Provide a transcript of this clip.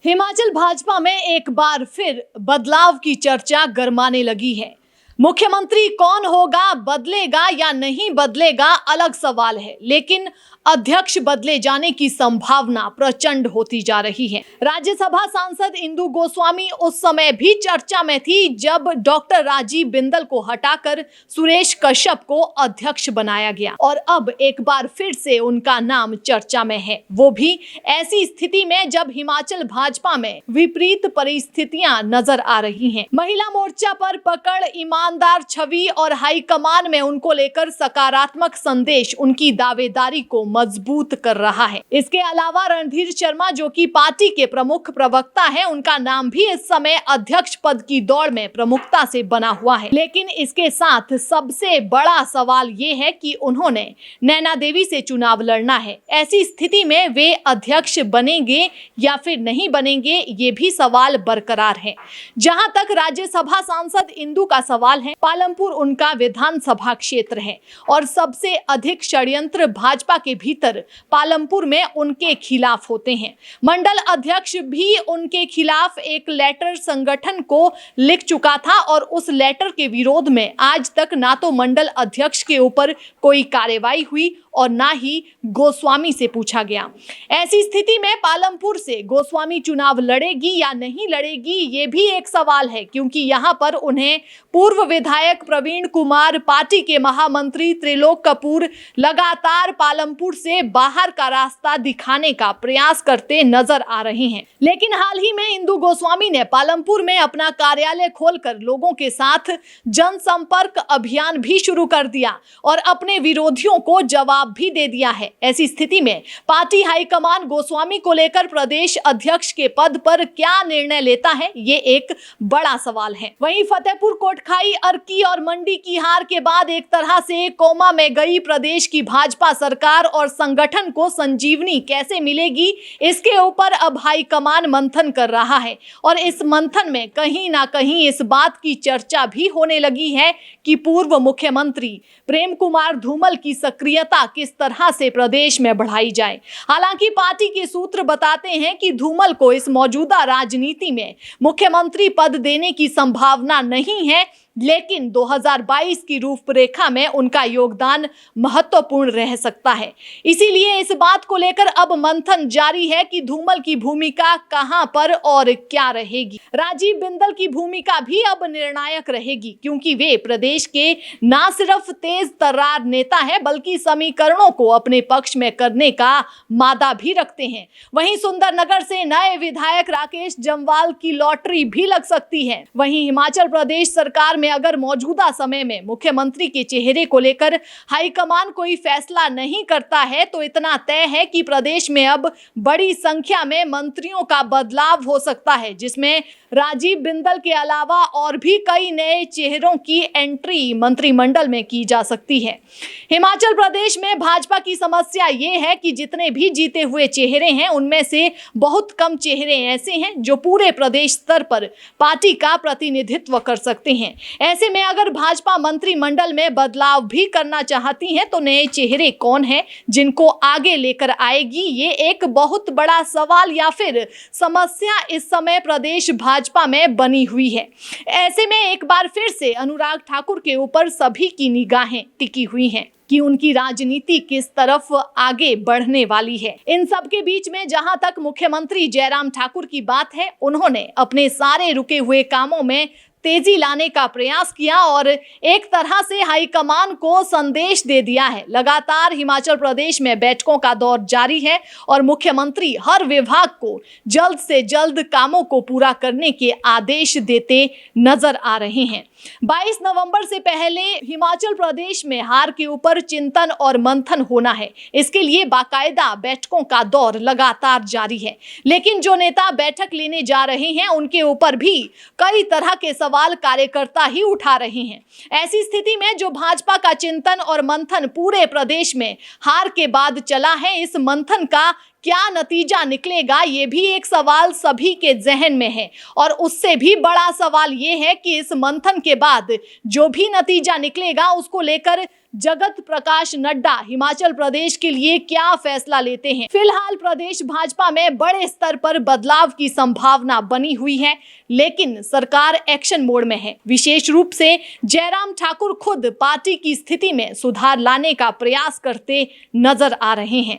हिमाचल भाजपा में एक बार फिर बदलाव की चर्चा गरमाने लगी है। मुख्यमंत्री कौन होगा, बदलेगा या नहीं बदलेगा अलग सवाल है, लेकिन अध्यक्ष बदले जाने की संभावना प्रचंड होती जा रही है। राज्यसभा सांसद इंदु गोस्वामी उस समय भी चर्चा में थी जब डॉक्टर राजीव बिंदल को हटाकर सुरेश कश्यप को अध्यक्ष बनाया गया और अब एक बार फिर से उनका नाम चर्चा में है, वो भी ऐसी स्थिति में जब हिमाचल भाजपा में विपरीत परिस्थितियां नजर आ रही हैं। महिला मोर्चा पर पकड़, ईमानदार छवि और हाईकमान में उनको लेकर सकारात्मक संदेश उनकी दावेदारी को मजबूत कर रहा है। इसके अलावा रणधीर शर्मा, जो कि पार्टी के प्रमुख प्रवक्ता हैं, उनका नाम भी इस समय अध्यक्ष पद की दौड़ में प्रमुखता से बना हुआ है। लेकिन इसके साथ सबसे बड़ा सवाल ये है कि उन्होंने नैना देवी से चुनाव लड़ना है। ऐसी स्थिति में वे अध्यक्ष बनेंगे या फिर नहीं बनेंगे, ये भी सवाल बरकरार है। जहां तक राज्यसभा सांसद इंदु का सवाल है, पालमपुर उनका विधानसभा क्षेत्र है और सबसे अधिक षड्यंत्र भाजपा के भीतर पालमपुर में उनके खिलाफ होते हैं। मंडल अध्यक्ष भी उनके खिलाफ एक लेटर संगठन को लिख चुका था और उस लेटर के विरोध में आज तक ना तो मंडल अध्यक्ष के ऊपर कोई कार्रवाई हुई और ना ही गोस्वामी से पूछा गया। ऐसी स्थिति में पालमपुर से गोस्वामी चुनाव लड़ेगी या नहीं लड़ेगी, ये भी एक सवाल है, क्योंकि यहाँ पर उन्हें पूर्व विधायक प्रवीण कुमार, पार्टी के महामंत्री त्रिलोक कपूर लगातार पालमपुर से बाहर का रास्ता दिखाने का प्रयास करते नजर आ रहे हैं। लेकिन हाल ही में इंदु गोस्वामी ने पालमपुर में अपना कार्यालय खोलकर लोगों के साथ जनसंपर्क अभियान भी शुरू कर दिया और अपने विरोधियों को जवाब भी दे दिया है। ऐसी स्थिति में पार्टी हाईकमान गोस्वामी को लेकर प्रदेश अध्यक्ष के पद पर क्या निर्णय लेता है, ये एक बड़ा सवाल है। वहीं फतेहपुर कोटखाई, अर्की और मंडी की हार के बाद एक तरह से कोमा में गई प्रदेश की भाजपा सरकार और संगठन को संजीवनी कैसे मिलेगी, इसके ऊपर अब हाईकमान मंथन कर रहा है और इस मंथन में कहीं ना कहीं इस बात की चर्चा भी होने लगी है कि पूर्व मुख्यमंत्री प्रेम कुमार धूमल की सक्रियता किस तरह से प्रदेश में बढ़ाई जाए। हालांकि पार्टी के सूत्र बताते हैं कि धूमल को इस मौजूदा राजनीति में मुख्यमंत्री पद देने की संभावना नहीं है, लेकिन 2022 की रूपरेखा में उनका योगदान महत्वपूर्ण रह सकता है। इसीलिए इस बात को लेकर अब मंथन जारी है कि धूमल की भूमिका कहां पर और क्या रहेगी। राजीव बिंदल की भूमिका भी अब निर्णायक रहेगी, क्योंकि वे प्रदेश के ना सिर्फ तेज तर्रार नेता हैं, बल्कि समीकरणों को अपने पक्ष में करने का मादा भी रखते हैं। वहीं सुंदरनगर से नए विधायक राकेश जम्वाल की लॉटरी भी लग सकती है। वहीं हिमाचल प्रदेश सरकार में अगर मौजूदा समय में मुख्यमंत्री के चेहरे को लेकर हाईकमान कोई फैसला नहीं करता है, तो इतना तय है कि प्रदेश में अब बड़ी संख्या में मंत्रियों का बदलाव हो सकता है, जिसमें राजीव बिंदल के अलावा और भी कई नए चेहरों की एंट्री मंत्रिमंडल में की जा सकती है। हिमाचल प्रदेश में भाजपा की समस्या ये है कि जितने भी जीते हुए चेहरे हैं, उनमें से बहुत कम चेहरे ऐसे हैं जो पूरे प्रदेश स्तर पर पार्टी का प्रतिनिधित्व कर सकते हैं। ऐसे में अगर भाजपा मंत्रिमंडल में बदलाव भी करना चाहती है, तो नए चेहरे कौन हैं जिनको आगे लेकर आएगी, ये एक बहुत बड़ा सवाल या फिर समस्या इस समय प्रदेश भाजपा में बनी हुई है। ऐसे में एक बार फिर से अनुराग ठाकुर के ऊपर सभी की निगाहें टिकी हुई हैं कि उनकी राजनीति किस तरफ आगे बढ़ने वाली है। इन सब के बीच में जहां तक मुख्यमंत्री जयराम ठाकुर की बात है, उन्होंने अपने सारे रुके हुए कामों में तेजी लाने का प्रयास किया और एक तरह से हाईकमान को संदेश दे दिया है। लगातार हिमाचल प्रदेश में बैठकों का दौर जारी है और मुख्यमंत्री हर विभाग को जल्द से जल्द कामों को पूरा करने के आदेश देते नजर आ रहे हैं। 22 नवंबर से पहले हिमाचल प्रदेश में हार के ऊपर चिंतन और मंथन होना है। इसके लिए बाकायदा बैठकों का दौर लगातार जारी है, लेकिन जो नेता बैठक लेने जा रहे हैं, उनके ऊपर भी कई तरह के सवाल कार्यकर्ता ही उठा रहे हैं। ऐसी स्थिति में जो भाजपा का चिंतन और मंथन पूरे प्रदेश में हार के बाद चला है, इस मंथन का क्या नतीजा निकलेगा, ये भी एक सवाल सभी के जहन में है। और उससे भी बड़ा सवाल ये है कि इस मंथन के बाद जो भी नतीजा निकलेगा उसको लेकर जगत प्रकाश नड्डा हिमाचल प्रदेश के लिए क्या फैसला लेते हैं। फिलहाल प्रदेश भाजपा में बड़े स्तर पर बदलाव की संभावना बनी हुई है, लेकिन सरकार एक्शन मोड में है। विशेष रूप से जयराम ठाकुर खुद पार्टी की स्थिति में सुधार लाने का प्रयास करते नजर आ रहे हैं।